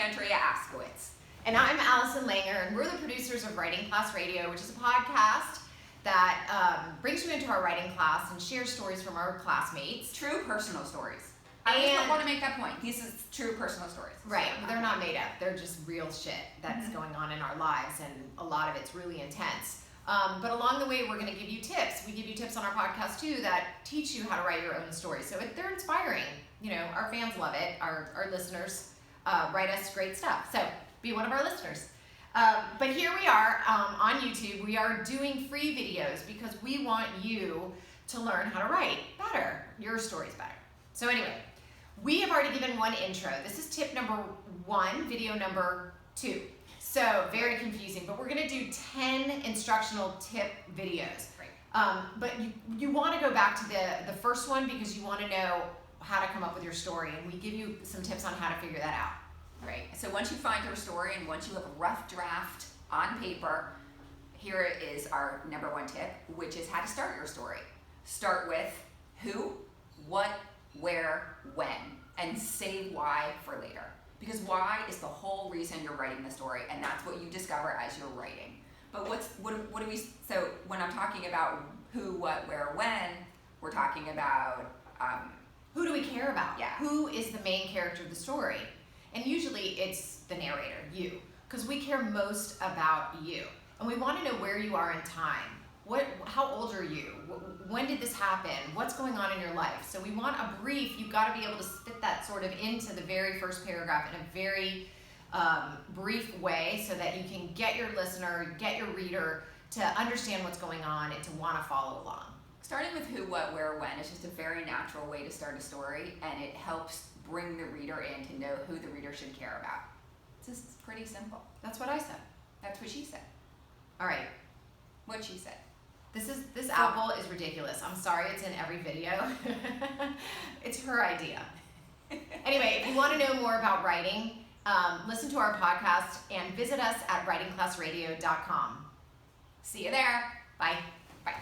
Andrea Askowitz. And I'm Allison Langer, and we're the producers of Writing Class Radio, which is a podcast that brings you into our writing class and shares stories from our classmates. True personal stories. I just want to make that point. These is true personal stories. Right, but they're not made up. They're just real shit that's going on in our lives, and a lot of it's really intense. But along the way, we're going to give you tips. We give you tips on our podcast, too, that teach you how to write your own stories. So they're inspiring. You know, our fans love it. Our listeners write us great stuff. So be one of our listeners. But here we are on YouTube. We are doing free videos because we want you to learn how to write better, your stories better. So anyway, we have already given one intro. This is tip number 1, video number 2. So very confusing, but we're gonna do 10 instructional tip videos. Right. But you wanna go back to the first one because you wanna know how to come up with your story, and we give you some tips on how to figure that out. Right. So once you find your story and once you have a rough draft on paper, here is our number 1 tip, which is how to start your story. Start with who, what, where, when, and save why for later. Because why is the whole reason you're writing the story, and that's what you discover as you're writing. But what do we, so when I'm talking about who, what, where, when, we're talking about, Who do we care about? Yeah. Who is the main character of the story? And usually it's the narrator, you, because we care most about you. And we want to know where you are in time. How old are you? When did this happen? What's going on in your life? So we want a brief. You've got to be able to spit that sort of into the very first paragraph in a very brief way so that you can get your listener, get your reader to understand what's going on and to want to follow along. Starting with who, what, where, when is just a very natural way to start a story, and it helps bring the reader in to know who the reader should care about. It's just pretty simple. That's what I said. That's what she said. All right. What she said. This apple is ridiculous. I'm sorry it's in every video. It's her idea. Anyway, if you want to know more about writing, listen to our podcast and visit us at writingclassradio.com. See you there. Bye. Bye.